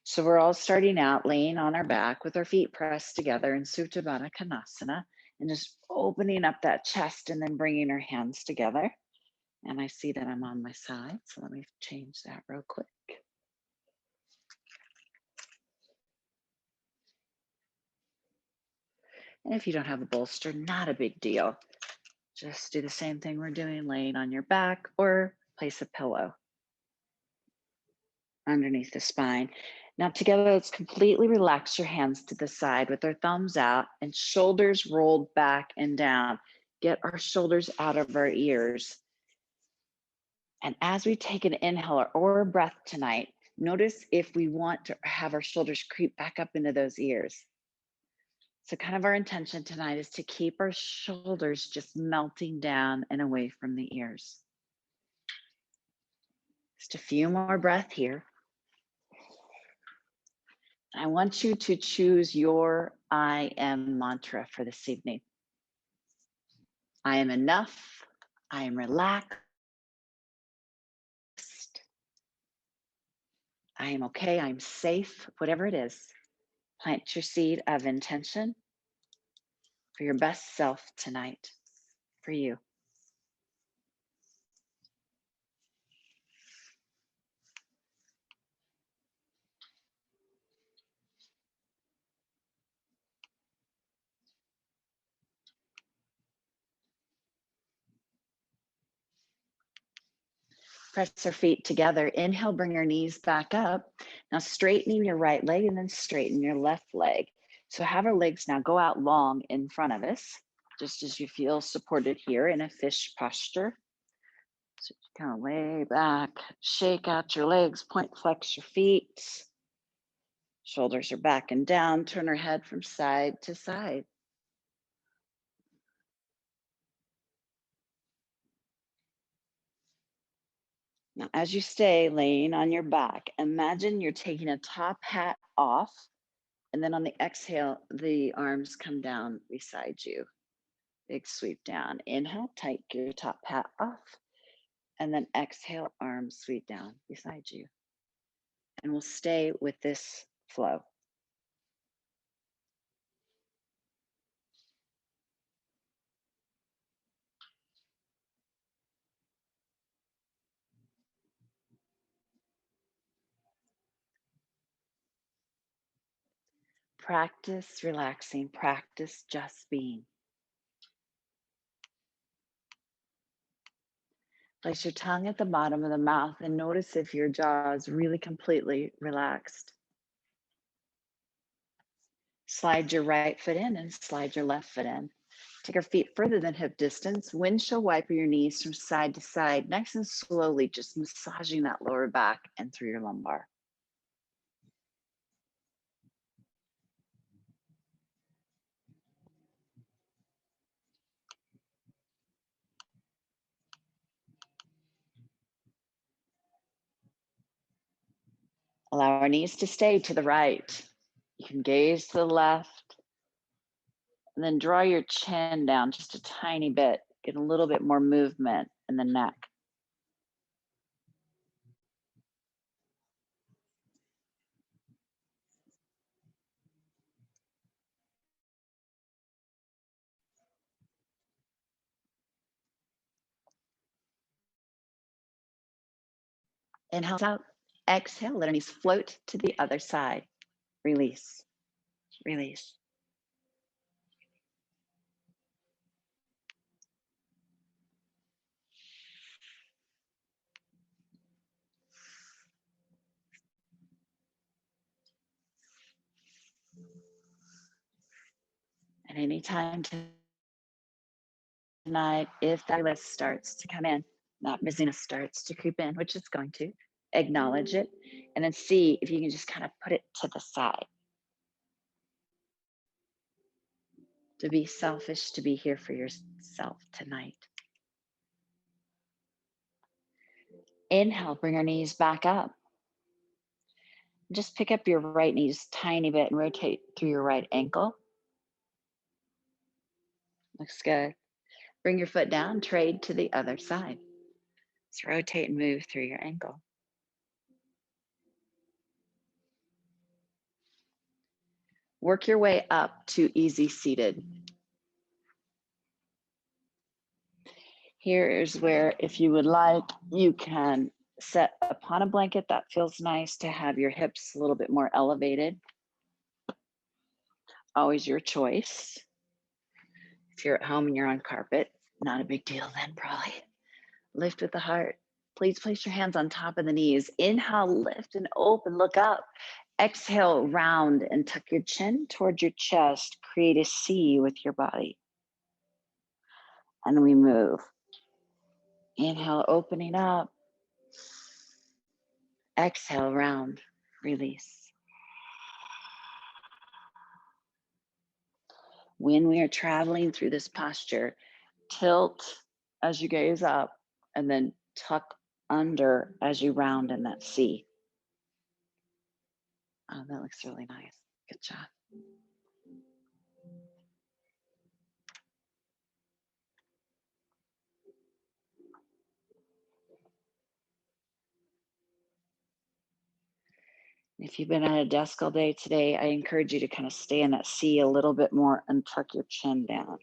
So we're all starting out laying on our back with our feet pressed together in Supta Baddha Konasana and just opening up that chest and then bringing our hands together. And I see that I'm on my side, so let me change that real quick. And if you don't have a bolster, not a big deal. Just do the same thing we're doing, laying on your back or place a pillow underneath the spine. Now together, let's completely relax your hands to the side with our thumbs out and shoulders rolled back and down. Get our shoulders out of our ears. And as we take an inhale or a breath tonight, notice if we want to have our shoulders creep back up into those ears. So kind of our intention tonight is to keep our shoulders just melting down and away from the ears. Just a few more breaths here. I want you to choose your I am mantra for this evening. I am enough. I am relaxed. I am okay. I'm safe, whatever it is. Plant your seed of intention for your best self tonight, for you. Press our feet together. Inhale, bring your knees back up. Now straightening your right leg and then straighten your left leg. So have our legs now go out long in front of us, just as you feel supported here in a fish posture. So kind of lay back, shake out your legs, point flex your feet. Shoulders are back and down, turn our head from side to side. Now, as you stay laying on your back, imagine you're taking a top hat off, and then on the exhale, the arms come down beside you. Big sweep down. Inhale, take your top hat off, and then exhale, arms sweep down beside you. And we'll stay with this flow. Practice relaxing, practice just being. Place your tongue at the bottom of the mouth and notice if your jaw is really completely relaxed. Slide your right foot in and slide your left foot in. Take your feet further than hip distance. Windshield wiper your knees from side to side, nice and slowly, just massaging that lower back and through your lumbar. Allow our knees to stay to the right. You can gaze to the left and then draw your chin down just a tiny bit. Get a little bit more movement in the neck. Inhale out, exhale, let our knees float to the other side. Release, release. At any time tonight, if that list starts to come in, not busyness starts to creep in, which it's going to, acknowledge it, and then see if you can just kind of put it to the side. To be selfish, to be here for yourself tonight. Inhale, bring our knees back up. Just pick up your right knee just a tiny bit and rotate through your right ankle. Looks good. Bring your foot down, trade to the other side. Just rotate and move through your ankle. Work your way up to easy seated. Here is where, if you would like, you can set upon a blanket. That feels nice to have your hips a little bit more elevated. Always your choice. If you're at home and you're on carpet, not a big deal then, probably. Lift with the heart. Please place your hands on top of the knees. Inhale, lift and open, look up. Exhale, round and tuck your chin towards your chest. Create a C with your body. And we move. Inhale, opening up. Exhale, round, release. When we are traveling through this posture, tilt as you gaze up and then tuck under as you round in that C. Oh, that looks really nice. Good job. If you've been at a desk all day today, I encourage you to kind of stay in that C a little bit more and tuck your chin down.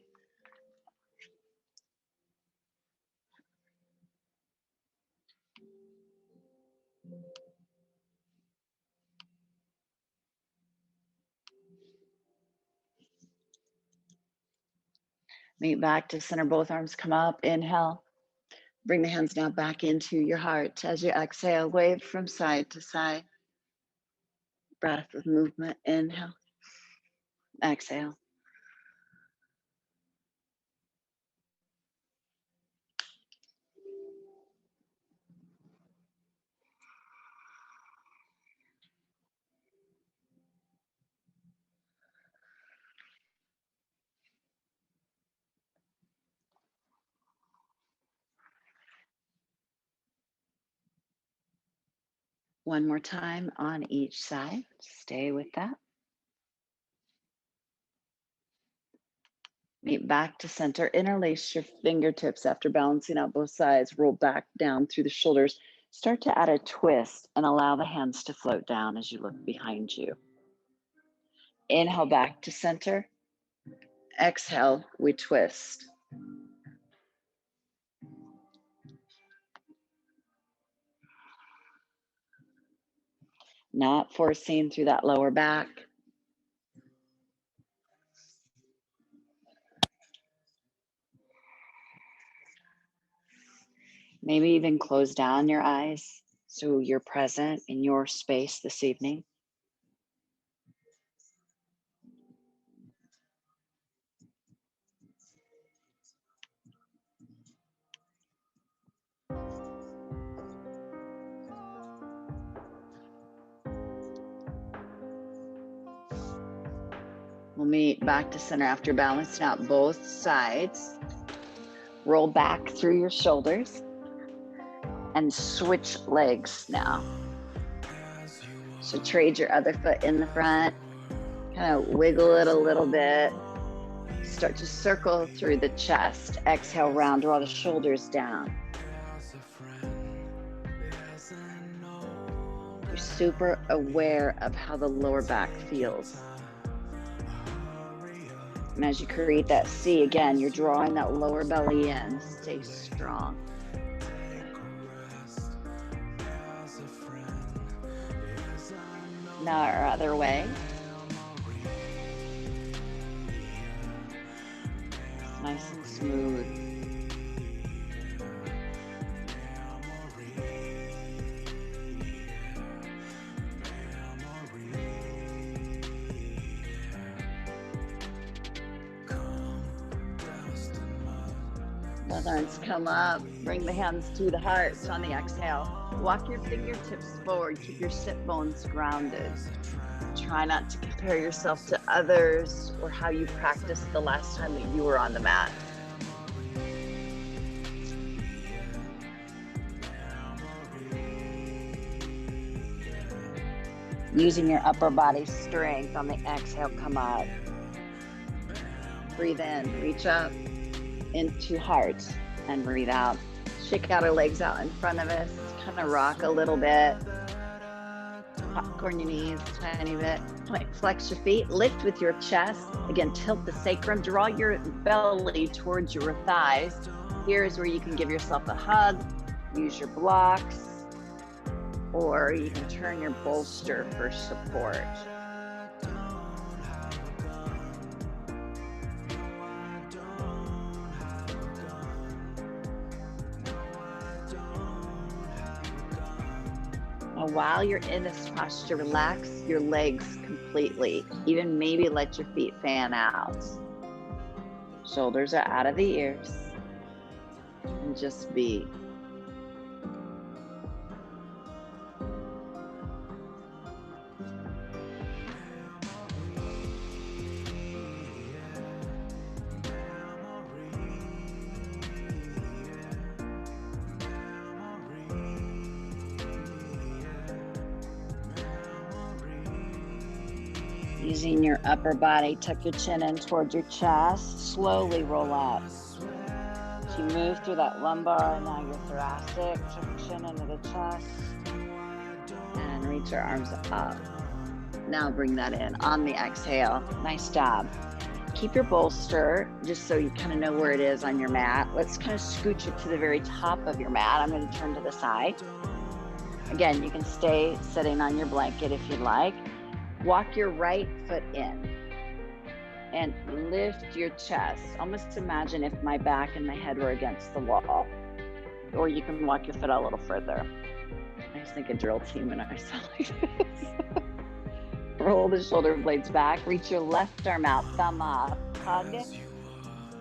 Meet back to center, both arms come up, inhale. Bring the hands now back into your heart. As you exhale, wave from side to side. Breath with movement, inhale, exhale. One more time on each side. Stay with that. Meet back to center. Interlace your fingertips after balancing out both sides. Roll back down through the shoulders. Start to add a twist and allow the hands to float down as you look behind you. Inhale back to center. Exhale, we twist. Not forcing through that lower back. Maybe even close down your eyes so you're present in your space this evening. We'll meet back to center after balancing out both sides. Roll back through your shoulders and switch legs now. So trade your other foot in the front, kind of wiggle it a little bit. Start to circle through the chest. Exhale, round, draw the shoulders down. You're super aware of how the lower back feels. And as you create that C, again, you're drawing that lower belly in. Stay strong. Now our other way. Nice and smooth. Both arms come up. Bring the hands to the heart on the exhale. Walk your fingertips forward. Keep your sit bones grounded. Try not to compare yourself to others or how you practiced the last time that you were on the mat. Using your upper body strength on the exhale, come up. Breathe in, reach up into heart, and breathe out. Shake out our legs out in front of us, kind of rock a little bit. Popcorn your knees a tiny bit. Flex your feet, lift with your chest. Again, tilt the sacrum, draw your belly towards your thighs. Here's where you can give yourself a hug, use your blocks, or you can turn your bolster for support. Now, while you're in this posture, relax your legs completely. Even maybe let your feet fan out. Shoulders are out of the ears. And just be. Using your upper body, tuck your chin in towards your chest, slowly roll up. As you move through that lumbar, now your thoracic, tuck your chin into the chest, and reach your arms up. Now bring that in on the exhale. Nice job. Keep your bolster, just so you kind of know where it is on your mat. Let's kind of scooch it to the very top of your mat. I'm going to turn to the side. Again, you can stay sitting on your blanket if you'd like. Walk your right foot in and lift your chest. Almost imagine if my back and my head were against the wall. Or you can walk your foot a little further. I just think a drill team when I sound like this. Roll the shoulder blades back. Reach your left arm out, thumb up. Hug.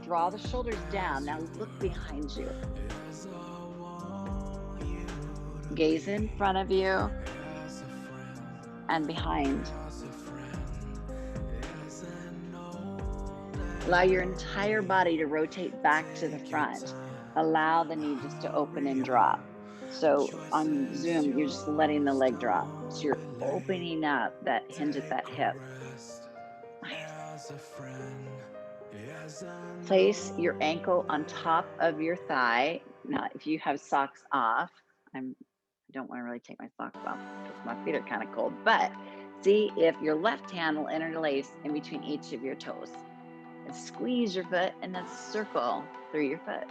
Draw the shoulders down. Now look behind you. Gaze in front of you and behind. Allow your entire body to rotate back to the front. Allow the knee just to open and drop. So on Zoom, you're just letting the leg drop. So you're opening up that hinge at that hip. Nice. Place your ankle on top of your thigh. Now, if you have socks off, I don't want to really take my socks off because my feet are kind of cold, but see if your left hand will interlace in between each of your toes. And squeeze your foot and then circle through your foot.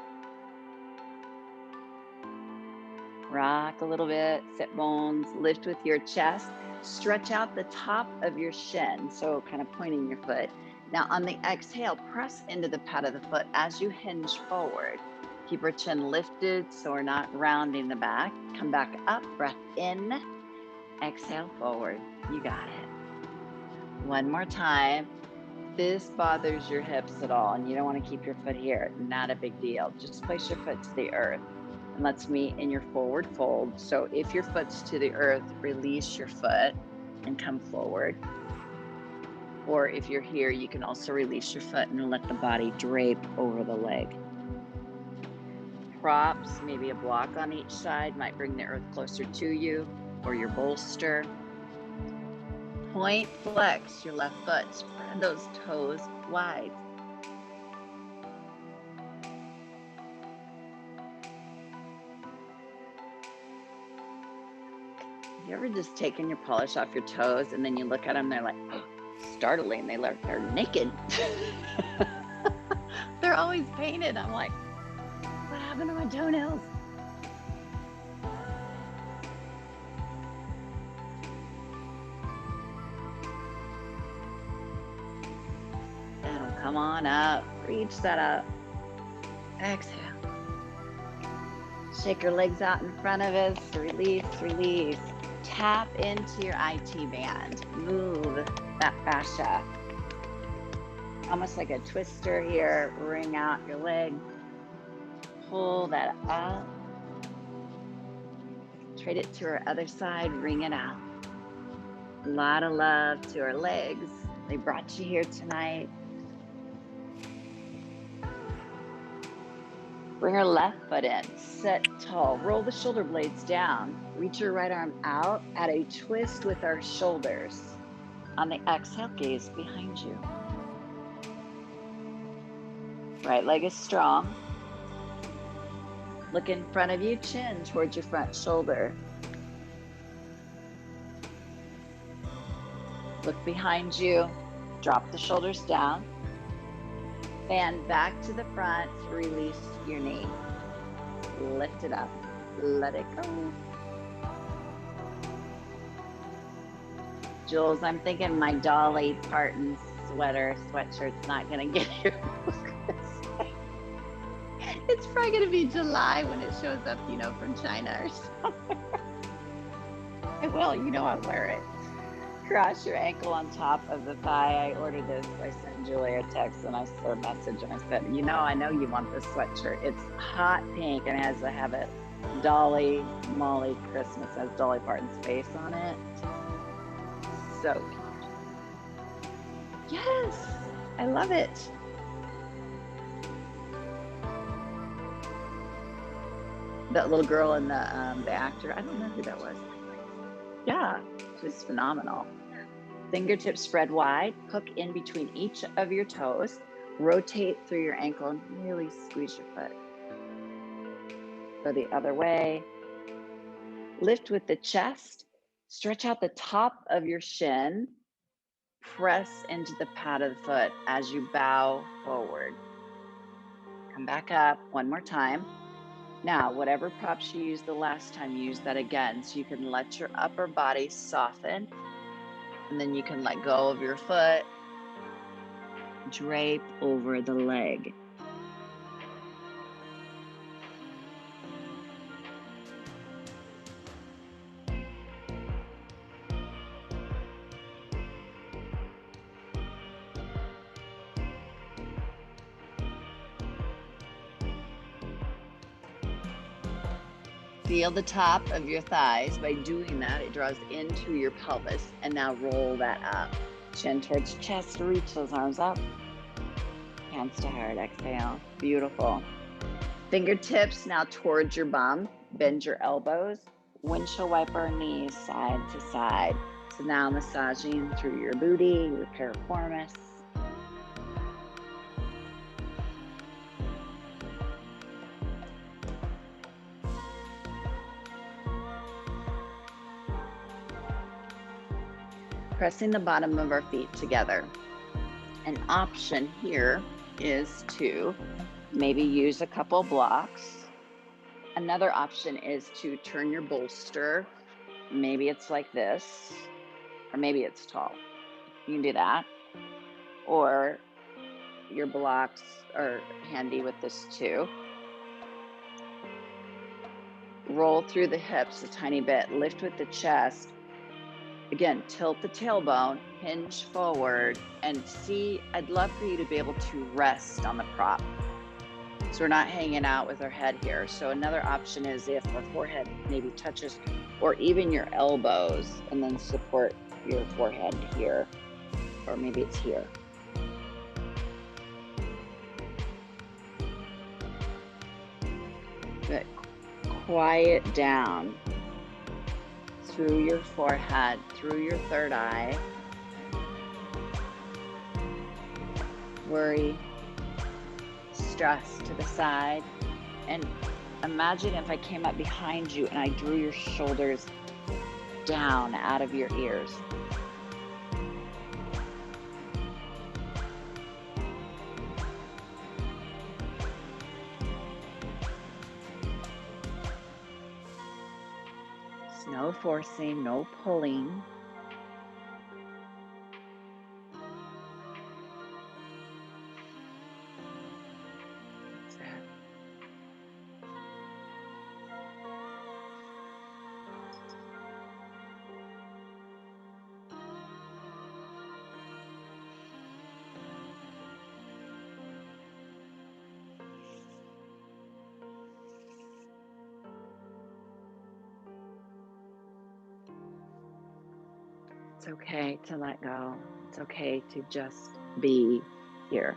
Rock a little bit, sit bones, lift with your chest, stretch out the top of your shin, so kind of pointing your foot. Now on the exhale, press into the pad of the foot as you hinge forward. Keep our chin lifted so we're not rounding the back. Come back up, breath in, exhale forward. You got it. One more time. This bothers your hips at all and you don't want to keep your foot here, not a big deal. Just place your foot to the earth and let's meet in your forward fold. So if your foot's to the earth, release your foot and come forward. Or if you're here, you can also release your foot and let the body drape over the leg. Props, maybe a block on each side might bring the earth closer to you, or your bolster. Point, flex your left foot, spread those toes wide. Have you ever just taken your polish off your toes and then you look at them, they're like, oh, startling, they're naked. They're always painted. I'm like, what happened to my toenails? Come on up, reach that up, exhale. Shake your legs out in front of us, release, release. Tap into your IT band, move that fascia. Almost like a twister here, wring out your leg. Pull that up. Trade it to our other side, wring it out. A lot of love to our legs. They brought you here tonight. Bring our left foot in, sit tall, roll the shoulder blades down, reach your right arm out, add a twist with our shoulders. On the exhale, gaze behind you. Right leg is strong. Look in front of you, chin towards your front shoulder. Look behind you, drop the shoulders down, fan back to the front, release your knee. Lift it up, let it go. Jules, I'm thinking my Dolly Parton sweatshirt's not gonna get here. It's probably gonna be July when it shows up, from China or something. I will, I'll wear it. Cross your ankle on top of the thigh. I ordered this. I sent Julie a text and I sent a message and I said, I know you want this sweatshirt. It's hot pink and has have it Dolly Molly Christmas, has Dolly Parton's face on it. So cute. Yes, I love it. That little girl and the actor, I don't know who that was. Yeah, she's phenomenal. Fingertips spread wide, hook in between each of your toes, rotate through your ankle and really squeeze your foot. Go the other way. Lift with the chest, stretch out the top of your shin, press into the pad of the foot as you bow forward. Come back up one more time. Now, whatever props you used the last time, use that again so you can let your upper body soften. And then you can let go of your foot, drape over the leg. Feel the top of your thighs. By doing that, it draws into your pelvis. And now roll that up. Chin towards chest, reach those arms up. Hands to heart, exhale. Beautiful. Fingertips now towards your bum. Bend your elbows. Windshield wiper knees side to side. So now massaging through your booty, your piriformis. Pressing the bottom of our feet together. An option here is to maybe use a couple blocks. Another option is to turn your bolster. Maybe it's like this, or maybe it's tall. You can do that. Or your blocks are handy with this too. Roll through the hips a tiny bit, lift with the chest. Again, tilt the tailbone, hinge forward, and see, I'd love for you to be able to rest on the prop. So we're not hanging out with our head here. So another option is if our forehead maybe touches, or even your elbows, and then support your forehead here, or maybe it's here. Good. Quiet down through your forehead, through your third eye. Worry, stress to the side. And imagine if I came up behind you and I drew your shoulders down out of your ears. There's no forcing, no pulling. It's okay to let go. It's okay to just be here.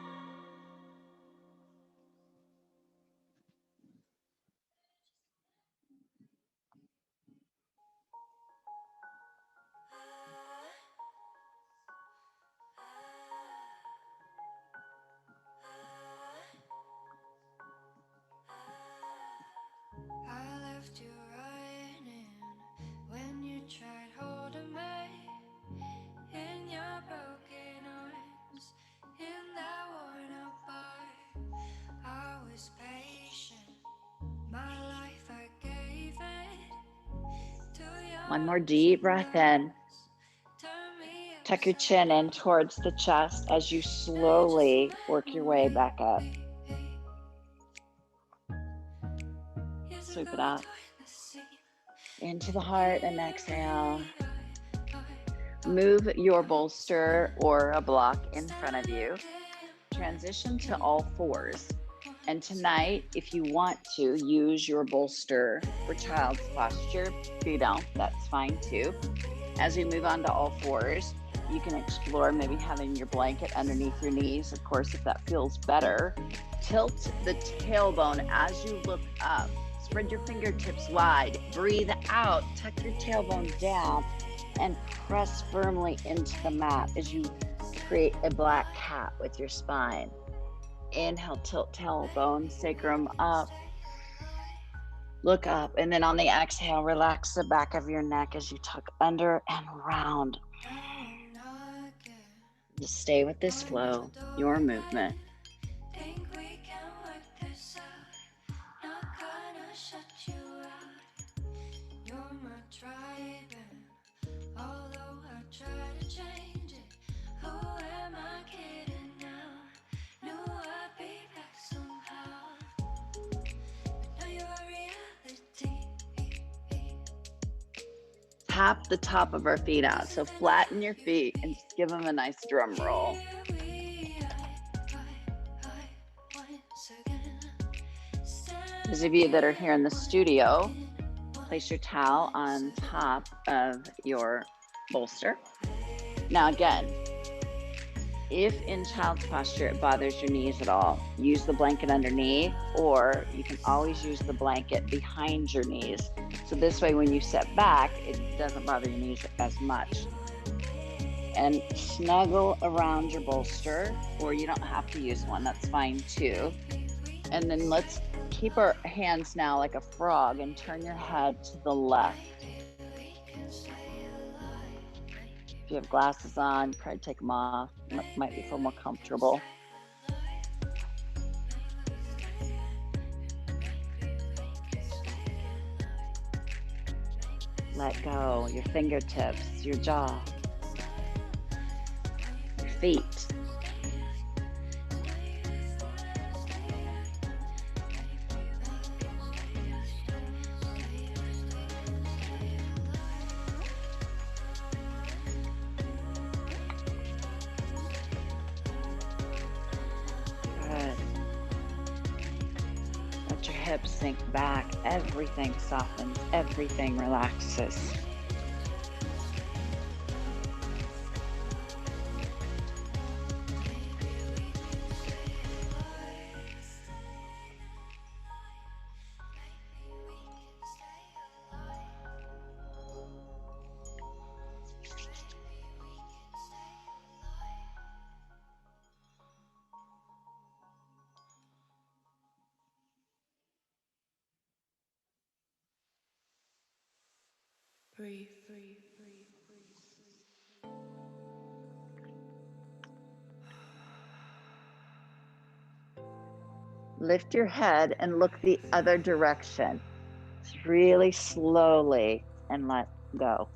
I left you running when you tried holding me in your One more deep breath in. Tuck your chin in towards the chest as you slowly work your way back up. Sweep it up into the heart and exhale. Move your bolster or a block in front of you. Transition to all fours. And tonight, if you want to, use your bolster for child's posture. If you don't, that's fine too. As we move on to all fours, you can explore maybe having your blanket underneath your knees. Of course, if that feels better, tilt the tailbone as you look up. Spread your fingertips wide. Breathe out. Tuck your tailbone down and press firmly into the mat as you create a black cat with your spine. Inhale, tilt tailbone, sacrum up. Look up, and then on the exhale, relax the back of your neck as you tuck under and round. Just stay with this flow, your movement. Tap the top of our feet out. So flatten your feet and just give them a nice drum roll. Those of you that are here in the studio, place your towel on top of your bolster. Now again, if in child's posture it bothers your knees at all, use the blanket underneath, or you can always use the blanket behind your knees. So this way, when you sit back, it doesn't bother your knees as much. And snuggle around your bolster, or you don't have to use one, that's fine too. And then let's keep our hands now like a frog and turn your head to the left. If you have glasses on, probably take them off. Might be feel more comfortable. Let go your fingertips, your jaw, your feet. Hips sink back, everything softens, everything relaxes. Breathe, breathe, breathe, breathe. Lift your head and look the other direction. Just really slowly and let go.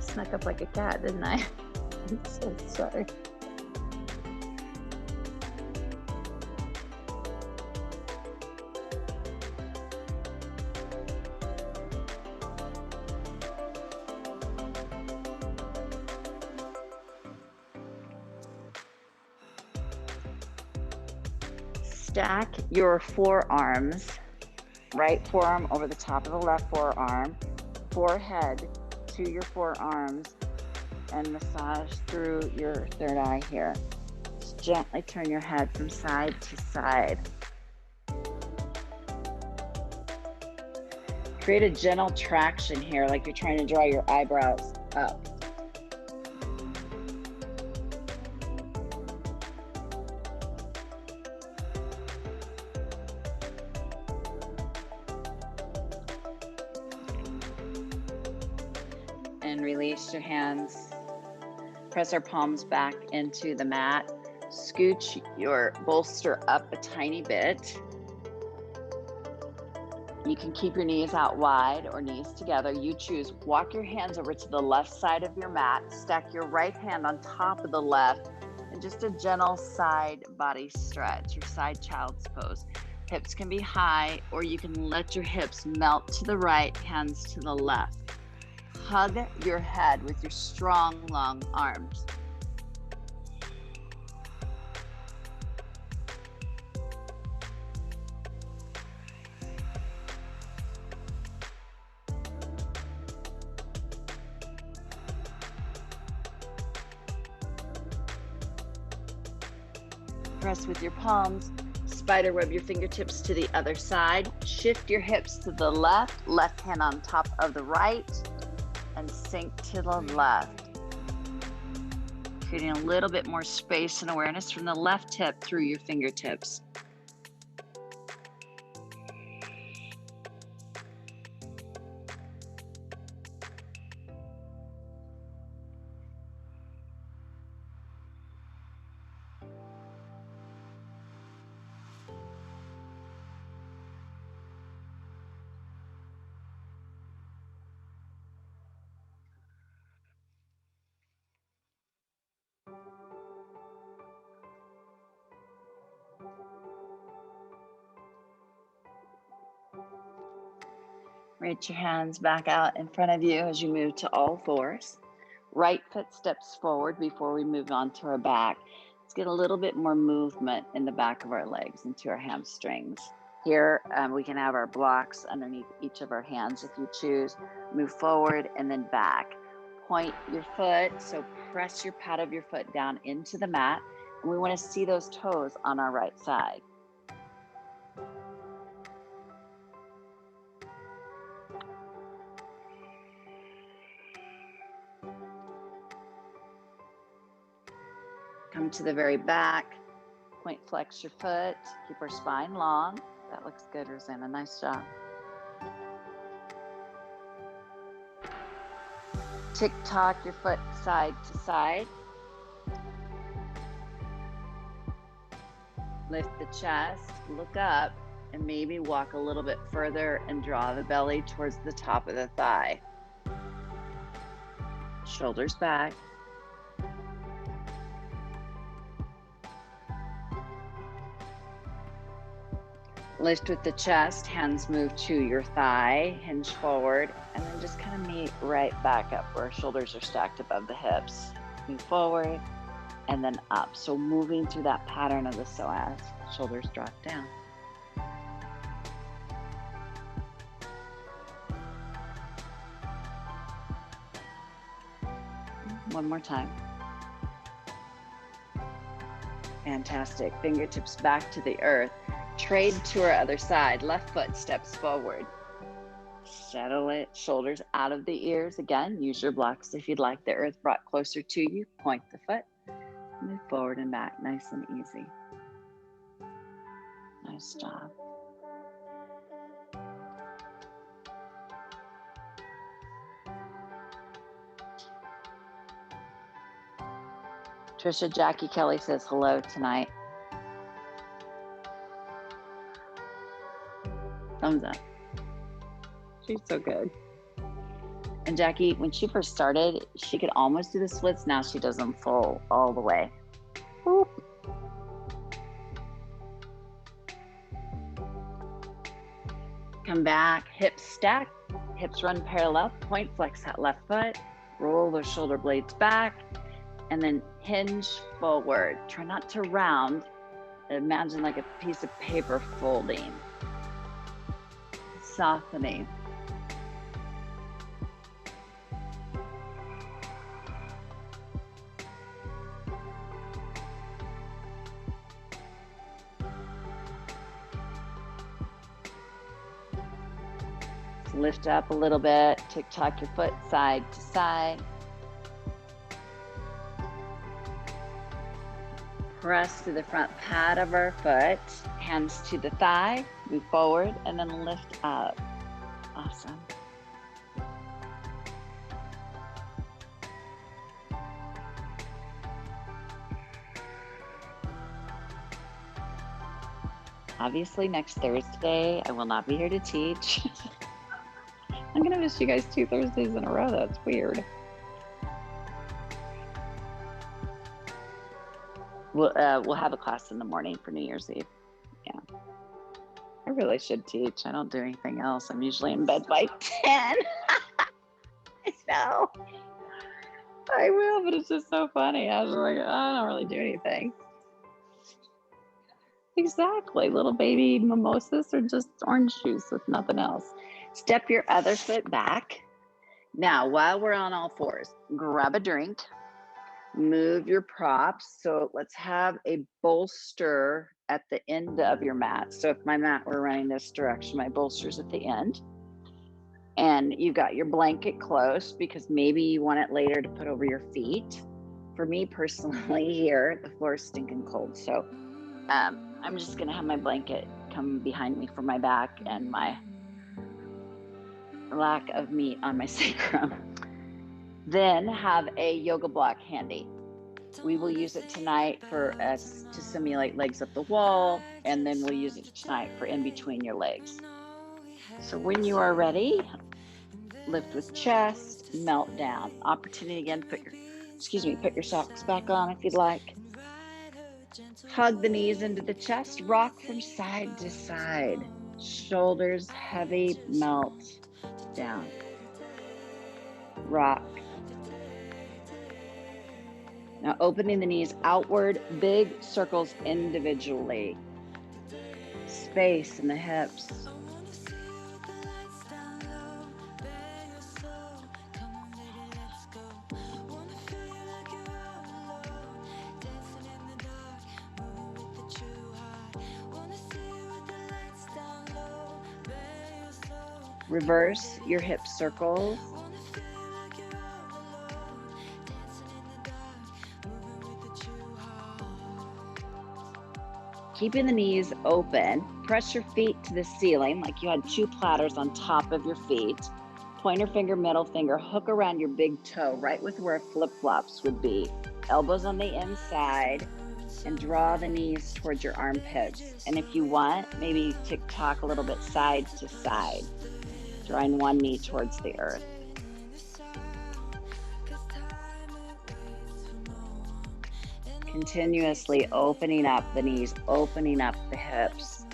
Snuck up like a cat, didn't I? I'm so sorry. Stack your forearms, right forearm over the top of the left forearm, forehead to your forearms, and massage through your third eye here. Just gently turn your head from side to side. Create a gentle traction here, like you're trying to draw your eyebrows up. And release your hands. Press our palms back into the mat. Scooch your bolster up a tiny bit. You can keep your knees out wide or knees together. You choose. Walk your hands over to the left side of your mat. Stack your right hand on top of the left. And just a gentle side body stretch, your side child's pose. Hips can be high, or you can let your hips melt to the right, hands to the left. Hug your head with your strong, long arms. Press with your palms. Spiderweb your fingertips to the other side. Shift your hips to the left, left hand on top of the right, and sink to the left. Creating a little bit more space and awareness from the left hip through your fingertips. Reach your hands back out in front of you as you move to all fours. Right foot steps forward before we move on to our back. Let's get a little bit more movement in the back of our legs into our hamstrings. Here, we can have our blocks underneath each of our hands if you choose. Move forward and then back. Point your foot, so press your pad of your foot down into the mat. And we want to see those toes on our right side. Come to the very back, point flex your foot, keep our spine long. That looks good, Rosanna, nice job. Tick-tock your foot side to side. Lift the chest, look up, and maybe walk a little bit further and draw the belly towards the top of the thigh. Shoulders back. Lift with the chest, hands move to your thigh, hinge forward, and then just kind of meet right back up where shoulders are stacked above the hips. Move forward and then up. So moving through that pattern of the psoas, shoulders drop down. One more time. Fantastic. Fingertips back to the earth. Trade to our other side. Left foot steps forward. Settle it. Shoulders out of the ears. Again, use your blocks if you'd like the earth brought closer to you. Point the foot. Move forward and back. Nice and easy. Nice job. Trisha Jackie Kelly says hello tonight. Thumbs up. She's so good. And Jackie, when she first started, she could almost do the splits. Now she does them full all the way. Boop. Come back, hips stack, hips run parallel, point flex that left foot, roll those shoulder blades back, and then hinge forward. Try not to round Imagine like a piece of paper folding, softening. Lift up a little bit, tick-tock your foot side to side. Press to the front pad of our foot, hands to the thigh, move forward, and then lift up. Awesome. Obviously, next Thursday, I will not be here to teach. I'm gonna miss you guys 2 Thursdays in a row. That's weird. We'll have a class in the morning for New Year's Eve. Yeah. I really should teach. I don't do anything else. I'm usually in bed by 10. I know. I will, but it's just so funny. I was like, I don't really do anything. Exactly. Little baby mimosas or just orange juice with nothing else. Step your other foot back. Now, while we're on all fours, grab a drink. Move your props. So let's have a bolster at the end of your mat. So if my mat were running this direction, my bolster's at the end. And you got your blanket close because maybe you want it later to put over your feet. For me personally here, the floor is stinking cold. So I'm just gonna have my blanket come behind me for my back and my lack of meat on my sacrum. Then have a yoga block handy. We will use it tonight for us to simulate legs up the wall, and then we'll use it tonight for in between your legs. So when you are ready, lift with chest, melt down. Opportunity again, put your socks back on if you'd like. Hug the knees into the chest, rock from side to side. Shoulders heavy, melt down. Rock. Now opening the knees outward, big circles individually. Space in the hips. Reverse your hip circles. Keeping the knees open, press your feet to the ceiling like you had 2 platters on top of your feet. Pointer finger, middle finger, hook around your big toe, right with where flip-flops would be. Elbows on the inside, and draw the knees towards your armpits. And if you want, maybe tick-tock a little bit side to side, drawing one knee towards the earth. Continuously opening up the knees, opening up the hips.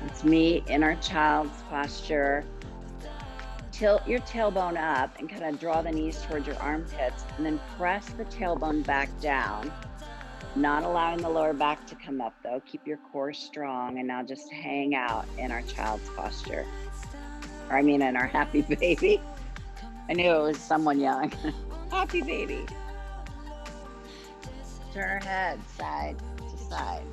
It's me in our child's posture. Tilt your tailbone up and kind of draw the knees towards your armpits, and then press the tailbone back down, not allowing the lower back to come up though. Keep your core strong, and now just hang out in our child's posture. Or in our happy baby. I knew it was someone young. Happy baby. Turn her head side to side.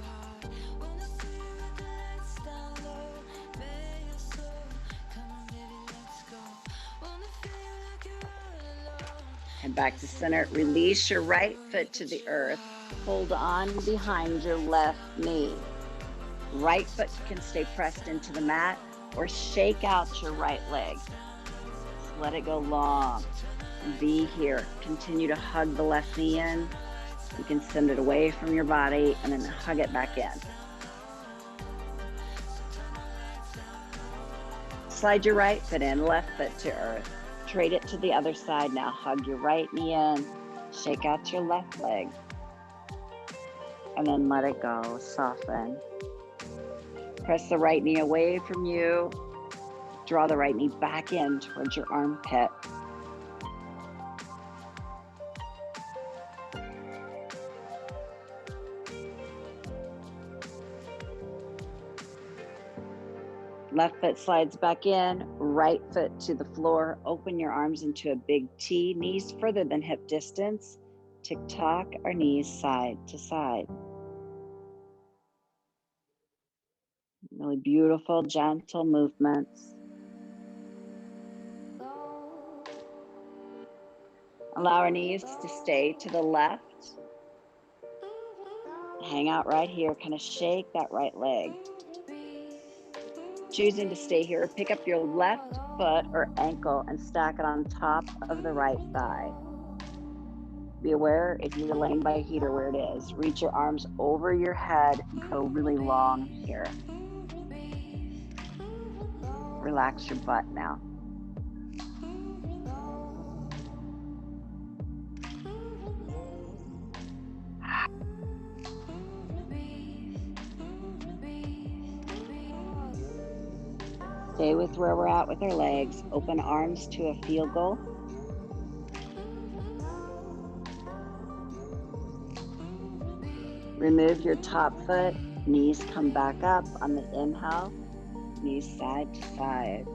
Head back to center. Release your right foot to the earth. Hold on behind your left knee. Right foot can stay pressed into the mat, or shake out your right leg. Let it go long. Be here. Continue to hug the left knee in. You can send it away from your body and then hug it back in. Slide your right foot in, left foot to earth. Trade it to the other side now. Hug your right knee in. Shake out your left leg. And then let it go. Soften. Press the right knee away from you. Draw the right knee back in towards your armpit. Left foot slides back in, right foot to the floor. Open your arms into a big T, knees further than hip distance. Tick-tock, our knees side to side. Really beautiful, gentle movements. Allow our knees to stay to the left. Hang out right here, kind of shake that right leg. Choosing to stay here, pick up your left foot or ankle and stack it on top of the right thigh. Be aware if you're laying by a heater where it is. Reach your arms over your head and go really long here. Relax your butt now. Stay with where we're at with our legs. Open arms to a field goal. Remove your top foot. Knees come back up on the inhale. Knees side to side.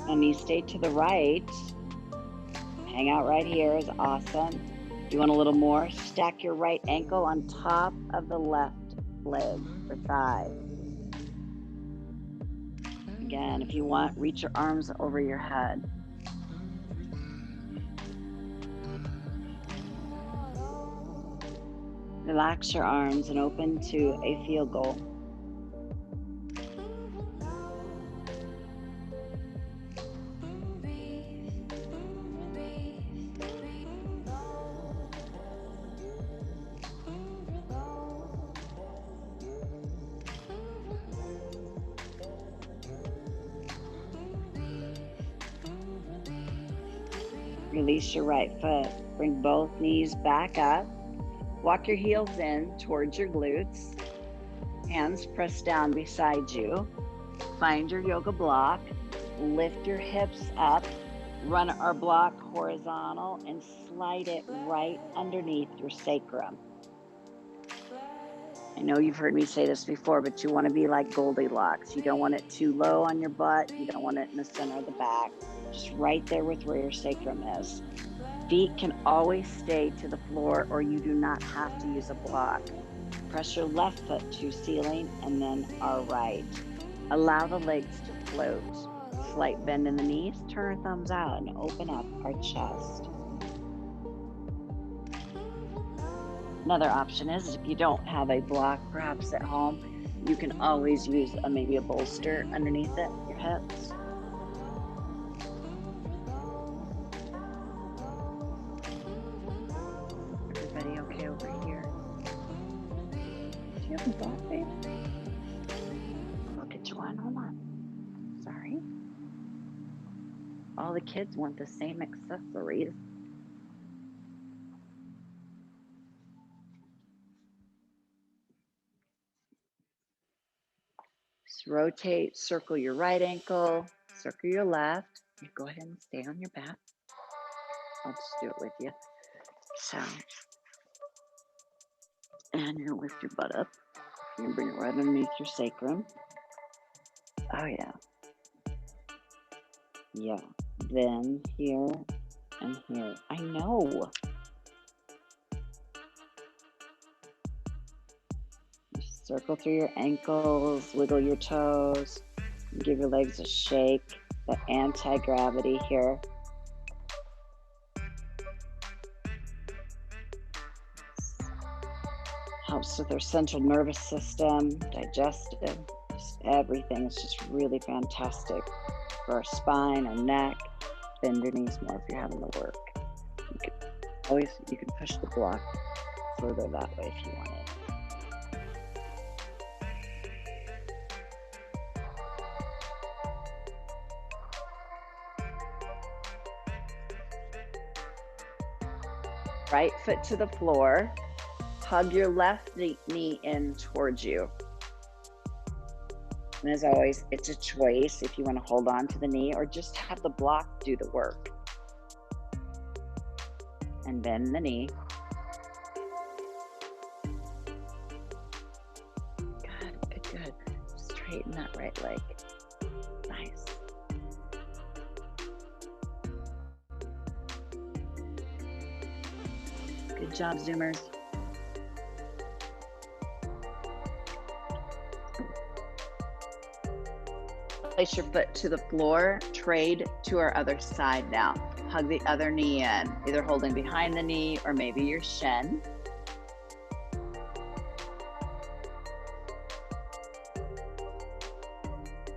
Now knees stay to the right. Hang out right here is awesome. If you want a little more, stack your right ankle on top of the left leg or thigh. Again, if you want, reach your arms over your head. Relax your arms and open to a field goal. Release your right foot. Bring both knees back up. Walk your heels in towards your glutes. Hands pressed down beside you. Find your yoga block. Lift your hips up. Run our block horizontal and slide it right underneath your sacrum. I know you've heard me say this before, but you want to be like Goldilocks. You don't want it too low on your butt. You don't want it in the center of the back. Just right there with where your sacrum is. Feet can always stay to the floor, or you do not have to use a block. Press your left foot to ceiling and then our right. Allow the legs to float. Slight bend in the knees, turn our thumbs out and open up our chest. Another option is if you don't have a block perhaps at home, you can always use maybe a bolster underneath it, your hips. Everybody okay over here? Do you have a block, babe? I'll get you one, hold on. Sorry. All the kids want the same accessories. Just rotate, circle your right ankle, circle your left. You go ahead and stay on your back. I'll just do it with you. So, and you're gonna lift your butt up. You're gonna bring it right underneath your sacrum. Oh yeah. Yeah. Then here and here. I know. Just circle through your ankles, wiggle your toes, give your legs a shake. The anti-gravity here. Helps with our central nervous system, digestive, just everything. It's just really fantastic for our spine, our neck. Bend your knees more if you're having to work. You can push the block further that way if you want it. Right foot to the floor. Hug your left knee in towards you. And as always, it's a choice if you want to hold on to the knee or just have the block do the work. And bend the knee. Good, Straighten that right leg. Nice. Good job, Zoomers. Place your foot to the floor, trade to our other side now. Hug the other knee in, either holding behind the knee or maybe your shin.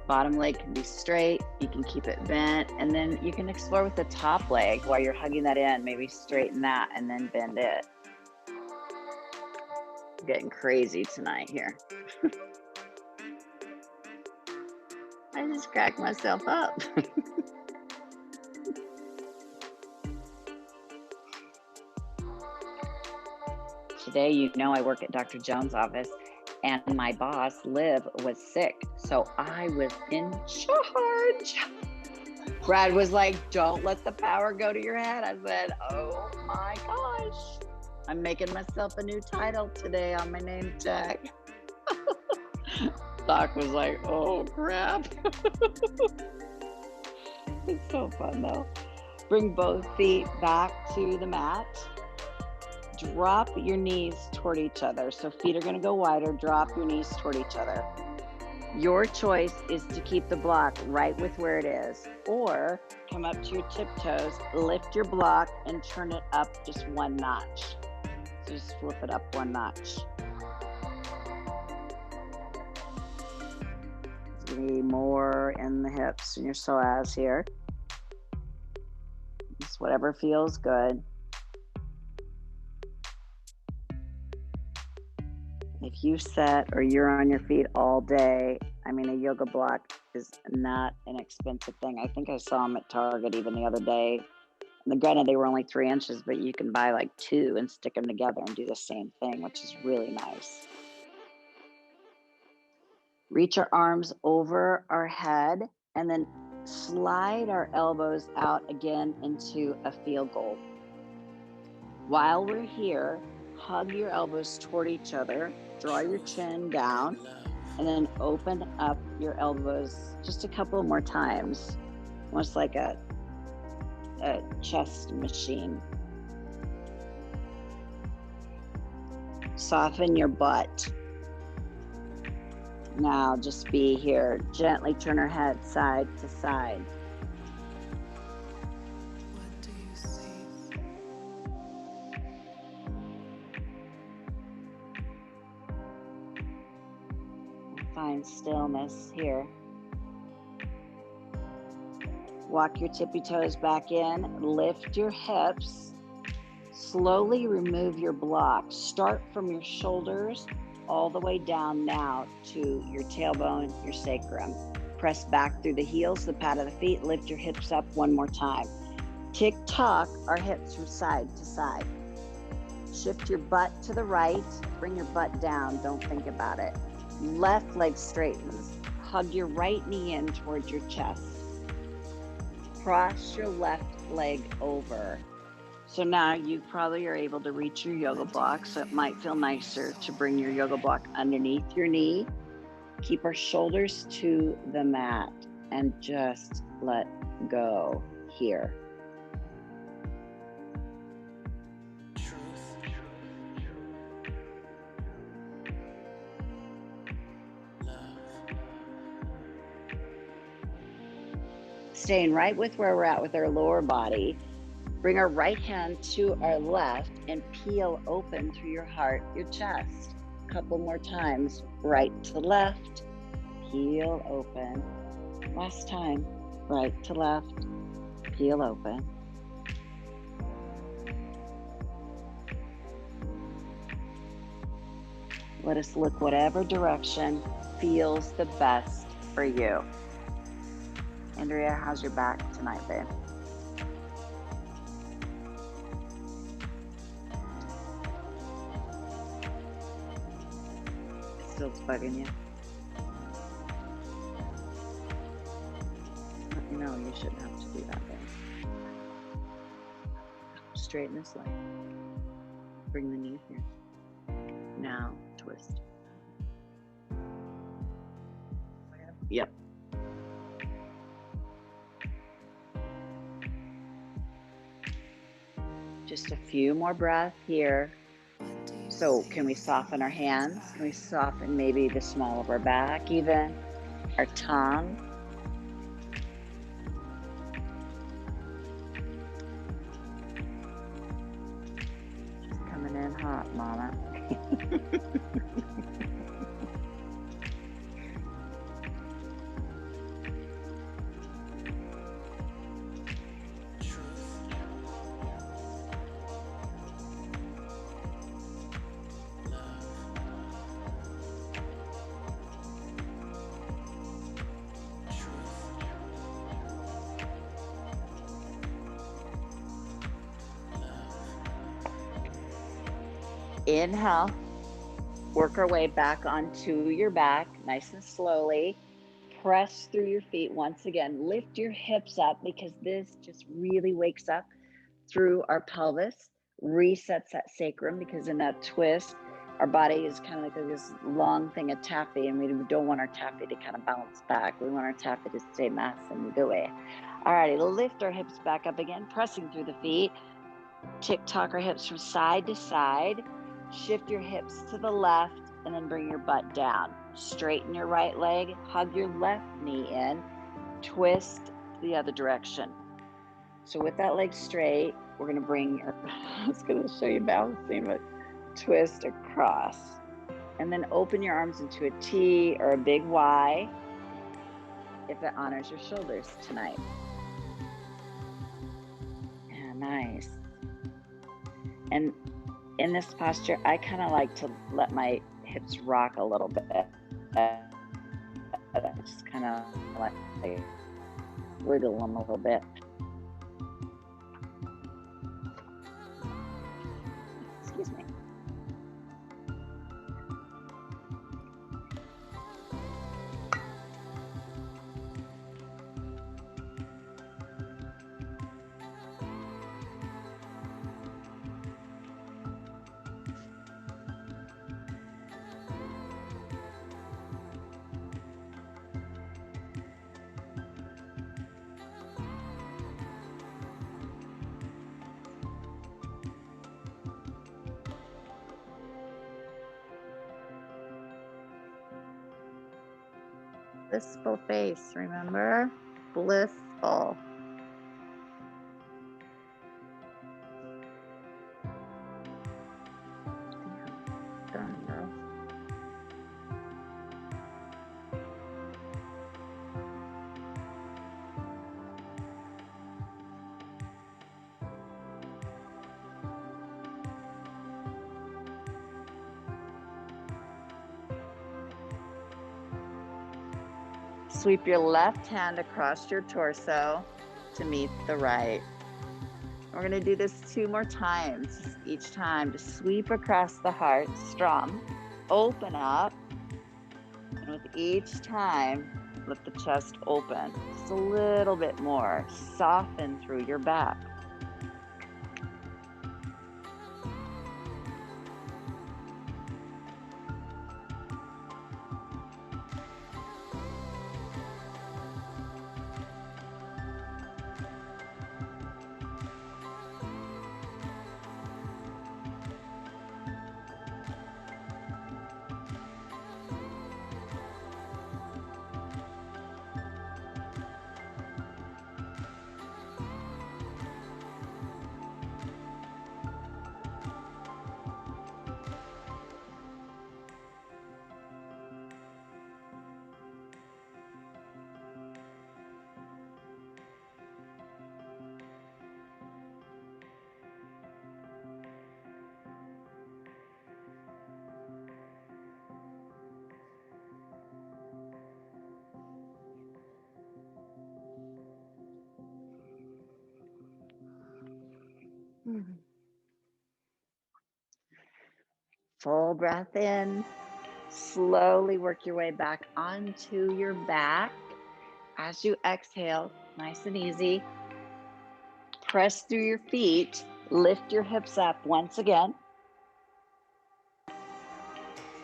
Bottom leg can be straight, you can keep it bent, and then you can explore with the top leg while you're hugging that in, maybe straighten that and then bend it. I'm getting crazy tonight here. I just cracked myself up. Today, you know, I work at Dr. Jones' office and my boss, Liv, was sick. So I was in charge. Brad was like, don't let the power go to your head. I said, oh my gosh. I'm making myself a new title today on my name tag. Doc was like, oh crap. It's so fun though. Bring both feet back to the mat. Drop your knees toward each other. So feet are going to go wider. Drop your knees toward each other. Your choice is to keep the block right with where it is, or come up to your tiptoes, lift your block, and turn it up just one notch. So just flip it up one notch. There's going to be more in the hips and your psoas here. Just whatever feels good. If you sit or you're on your feet all day, I mean, a yoga block is not an expensive thing. I think I saw them at Target even the other day. And granted, they were only 3 inches, but you can buy like 2 and stick them together and do the same thing, which is really nice. Reach our arms over our head and then slide our elbows out again into a field goal. While we're here, hug your elbows toward each other, draw your chin down, and then open up your elbows just a couple more times, almost like a chest machine. Soften your butt. Now just be here. Gently turn our head side to side. What do you see? Find stillness here. Walk your tippy toes back in. Lift your hips. Slowly remove your block. Start from your shoulders all the way down now to your tailbone, your sacrum. Press back through the heels, the pad of the feet. Lift your hips up one more time. Tick-tock our hips from side to side. Shift your butt to the right. Bring your butt down. Don't think about it. Left leg straightens. Hug your right knee in towards your chest. Cross your left leg over. So now you probably are able to reach your yoga block, so it might feel nicer to bring your yoga block underneath your knee. Keep our shoulders to the mat and just let go here. Staying right with where we're at with our lower body. Bring our right hand to our left and peel open through your heart, your chest. A couple more times, right to left, peel open. Last time, right to left, peel open. Let us look whatever direction feels the best for you. Andrea, how's your back tonight, babe? Still bugging you? Let me know. You shouldn't have to do that, babe. Straighten this leg. Bring the knee here. Now twist. Yep. Just a few more breaths here. So can we soften our hands? Can we soften maybe the small of our back, even our tongue? Just coming in hot, Mama. Inhale, work our way back onto your back, nice and slowly. Press through your feet once again. Lift your hips up because this just really wakes up through our pelvis, resets that sacrum because in that twist, our body is kind of like this long thing of taffy, and we don't want our taffy to kind of bounce back. We want our taffy to stay nice and gooey. All righty, lift our hips back up again, pressing through the feet. Tick-tock our hips from side to side. Shift your hips to the left and then bring your butt down. Straighten your right leg, hug your left knee in, twist the other direction. So with that leg straight, we're going to bring I was going to show you balancing, but twist across. And then open your arms into a T or a big Y if it honors your shoulders tonight. Yeah, nice. And in this posture, I kind of like to let my hips rock a little bit. Just kind of like wiggle them a little bit. Excuse me. Blissful face, remember? Blissful. Done, girl. Sweep your left hand across your torso to meet the right. We're going to do this 2 more times. Each time to sweep across the heart, strong, open up, and with each time, let the chest open just a little bit more. Soften through your back. Full breath in. Slowly work your way back onto your back. As you exhale, nice and easy, press through your feet, lift your hips up once again,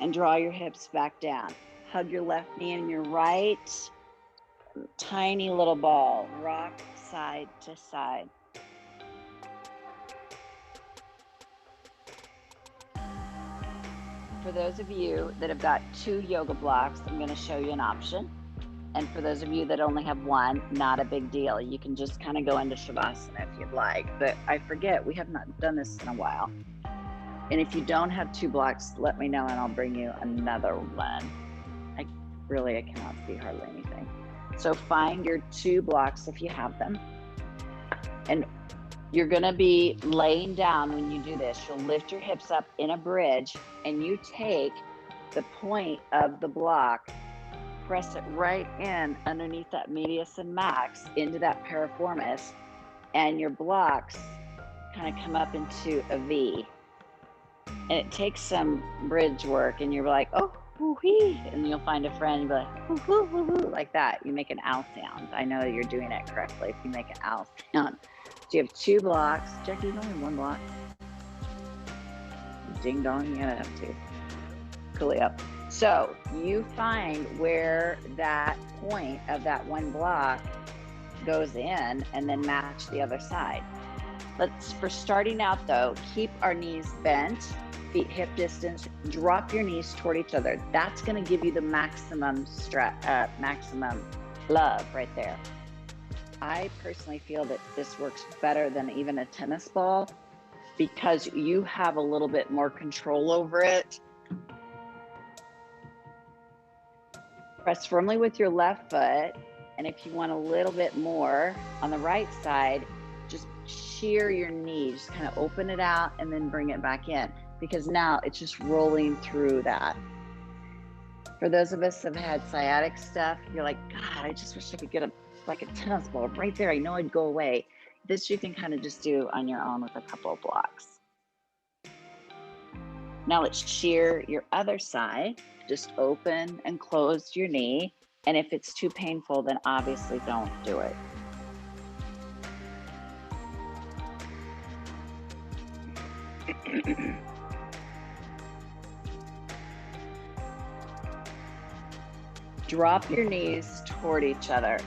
and draw your hips back down. Hug your left knee and your right. tiny little ball. Rock side to side. For those of you that have got 2 yoga blocks, I'm going to show you an option. And for those of you that only have 1, not a big deal. You can just kind of go into Shavasana if you'd like. But I forget, we have not done this in a while. And if you don't have 2 blocks, let me know and I'll bring you another one. I cannot see hardly anything. So find your 2 blocks if you have them. And you're going to be laying down when you do this. You'll lift your hips up in a bridge and you take the point of the block, press it right in underneath that medius and max into that piriformis, and your blocks kind of come up into a V. And it takes some bridge work and you're like, oh, woo-wee, and you'll find a friend and be like, woo-hoo, like that. You make an ow sound. I know you're doing it correctly if you make an ow sound. So you have 2 blocks. Jackie, you only have 1 block. Ding dong, you gotta have 2. Coolly up. So you find where that point of that 1 block goes in and then match the other side. For starting out though, keep our knees bent, feet hip distance, drop your knees toward each other. That's gonna give you the maximum maximum love right there. I personally feel that this works better than even a tennis ball because you have a little bit more control over it. Press firmly with your left foot, and if you want a little bit more on the right side, just shear your knee, just kind of open it out and then bring it back in, because now it's just rolling through that. For those of us that have had sciatic stuff, you're like, God, I just wish I could get like a tennis ball right there. I know it'd go away. This you can kind of just do on your own with a couple of blocks. Now let's shear your other side. Just open and close your knee. And if it's too painful, then obviously don't do it. Drop your knees toward each other.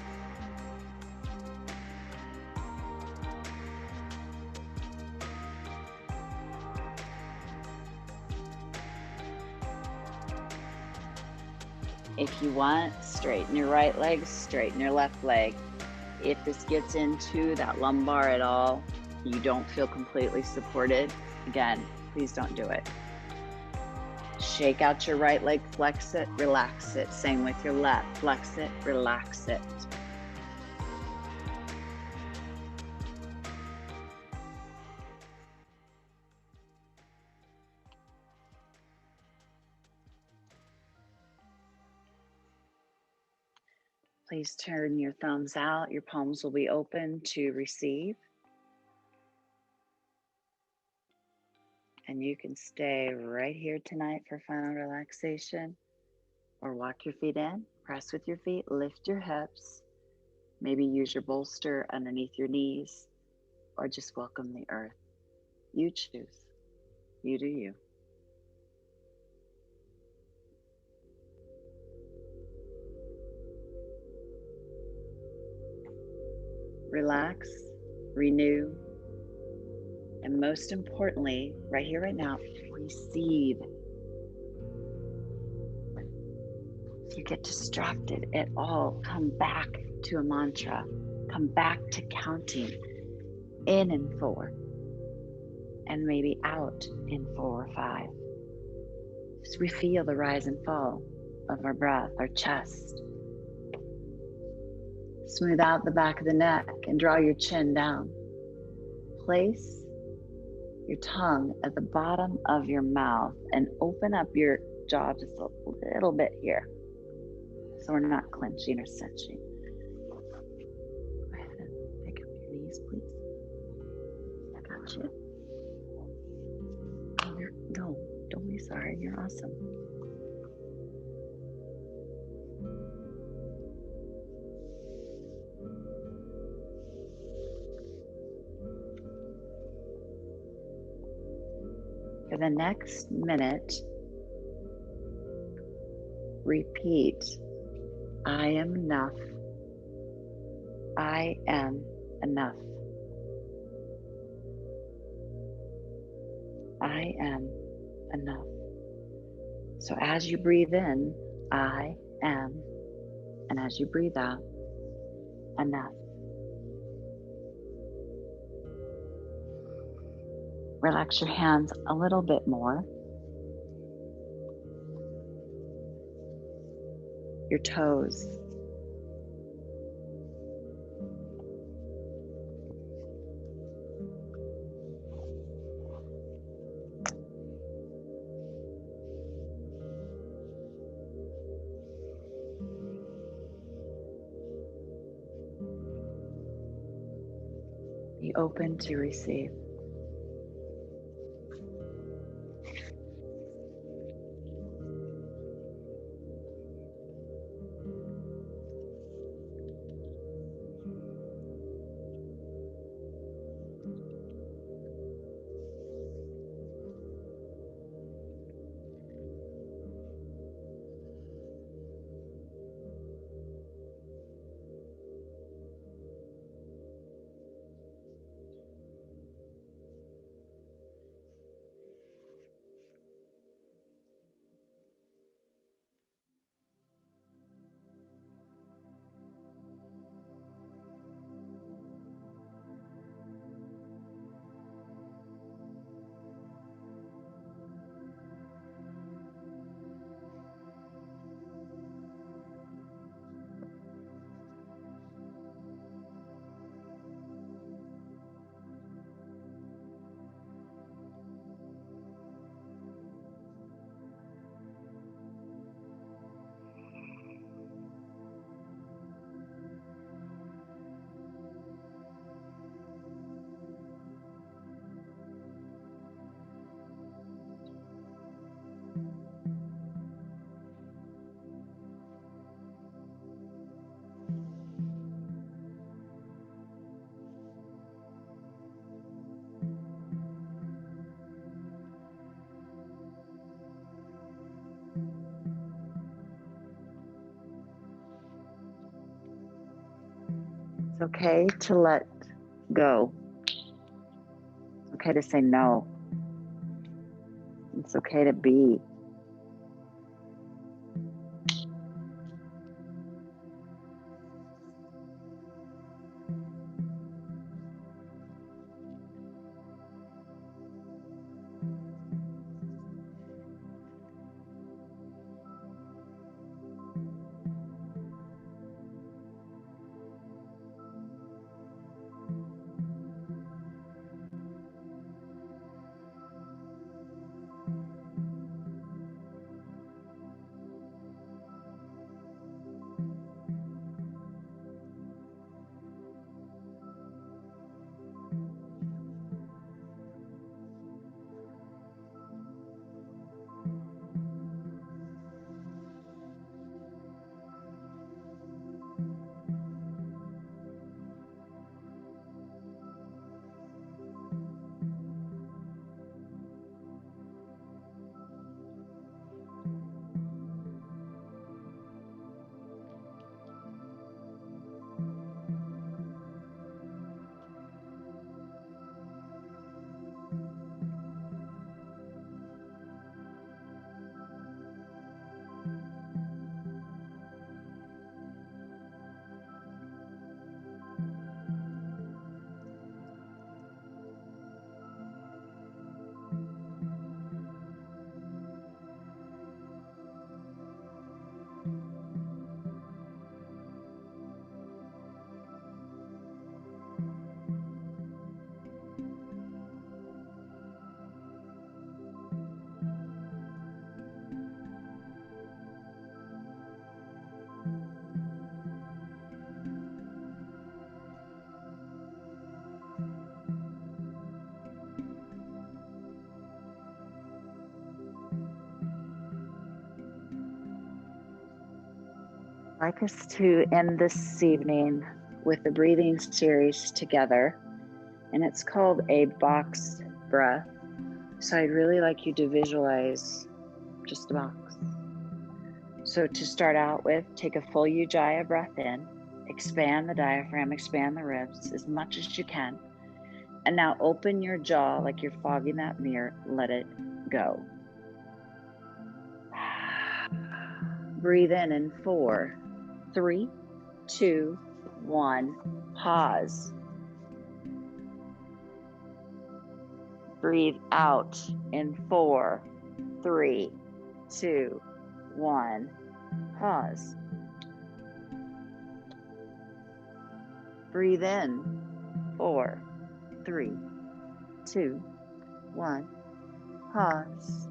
If you want, straighten your right leg, straighten your left leg. If this gets into that lumbar at all, you don't feel completely supported, again, please don't do it. Shake out your right leg, flex it, relax it. Same with your left, flex it, relax it. Please turn your thumbs out. Your palms will be open to receive. And you can stay right here tonight for final relaxation, or walk your feet in, press with your feet, lift your hips, maybe use your bolster underneath your knees, or just welcome the earth. You choose. You do you. Relax, renew, and most importantly, right here, right now, receive. If you get distracted at all, come back to a mantra. Come back to counting in and 4, and maybe out in 4 or 5. As we feel the rise and fall of our breath, our chest. Smooth out the back of the neck and draw your chin down. Place your tongue at the bottom of your mouth and open up your jaw just a little bit here, so we're not clenching or cinching. Go ahead and pick up your knees, please. I got you. No, don't be sorry. You're awesome. For the next minute, repeat, I am enough, I am enough. I am enough. So as you breathe in, I am, and as you breathe out, enough. Relax your hands a little bit more. Your toes. Be open to receive. It's okay to let go. It's okay to say no. It's okay to be. I'd like us to end this evening with a breathing series together, and it's called a box breath. So I'd really like you to visualize just a box. So to start out with, take a full Ujjayi breath in. Expand the diaphragm, expand the ribs as much as you can. And now open your jaw like you're fogging that mirror. Let it go. Breathe in 4, 3, 2, 1. Pause. Breathe out in 4, 3, 2, 1. Pause. Breathe in 4, 3, 2, 1. Pause.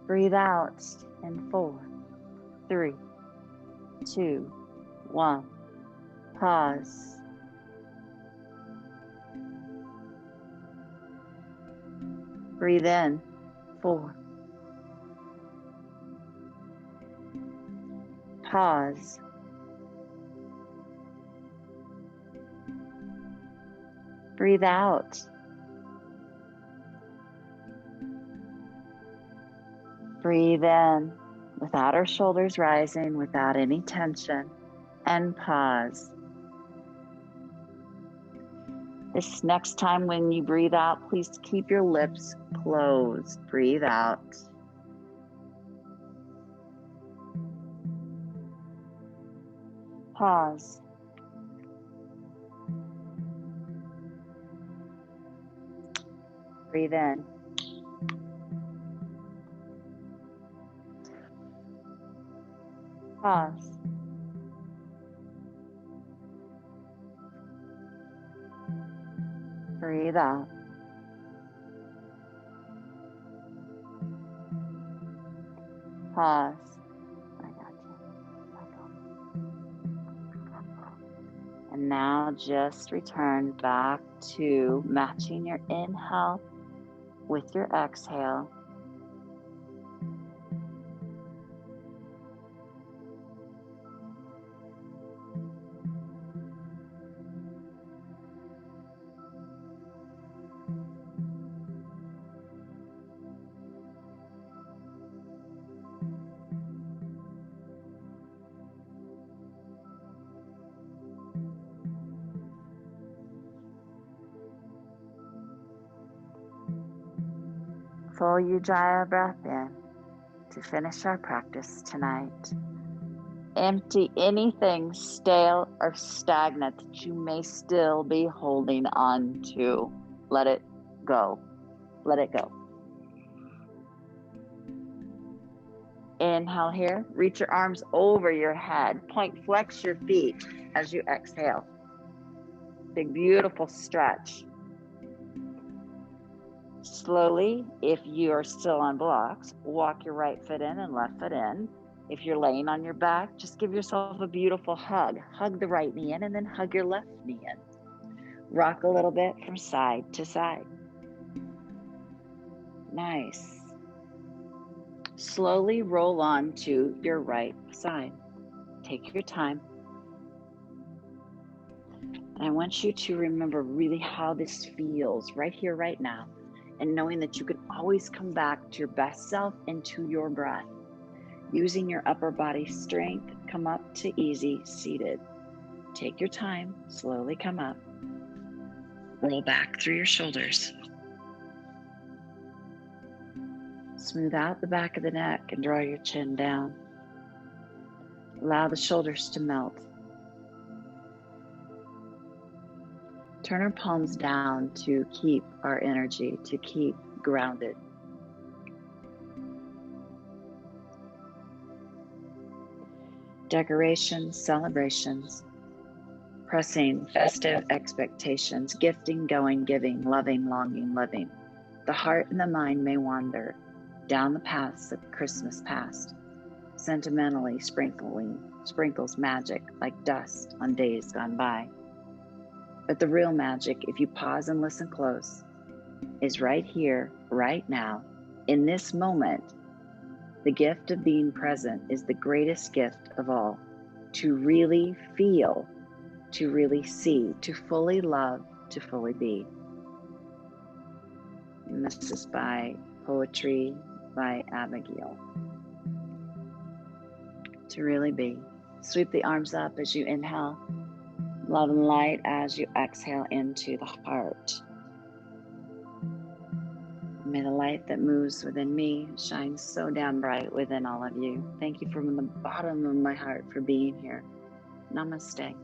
Breathe out in 4, 3, 2, 1. Pause. Breathe in 4. Pause. Breathe out. Breathe in without our shoulders rising, without any tension, and pause. This next time when you breathe out, please keep your lips closed. Breathe out. Pause. Breathe in. Pause. Breathe out. Pause. I got you. And now just return back to matching your inhale with your exhale. Full Ujjayi breath in to finish our practice tonight. Empty anything stale or stagnant that you may still be holding on to. Let it go. Let it go. Inhale here. Reach your arms over your head. Point, flex your feet as you exhale. Big, beautiful stretch. Slowly, if you are still on blocks, walk your right foot in and left foot in. If you're laying on your back, just give yourself a beautiful hug. Hug the right knee in and then hug your left knee in. Rock a little bit from side to side. Nice. Slowly roll on to your right side. Take your time. And I want you to remember really how this feels right here, right now. And knowing that you can always come back to your best self and to your breath. Using your upper body strength, come up to easy seated. Take your time, slowly come up. Roll back through your shoulders. Smooth out the back of the neck and draw your chin down. Allow the shoulders to melt. Turn our palms down to keep our energy, to keep grounded. Decorations, celebrations, pressing, festive expectations, gifting, going, giving, loving, longing, living. The heart and the mind may wander down the paths of Christmas past, sentimentally sprinkles magic like dust on days gone by. But the real magic, if you pause and listen close, is right here, right now, in this moment. The gift of being present is the greatest gift of all. To really feel, to really see, to fully love, to fully be. And this is by Poetry by Abigail. to really be. Sweep the arms up as you inhale, love and light as you exhale into the heart. May the light that moves within me shine so damn bright within all of you. Thank you from the bottom of my heart for being here. Namaste.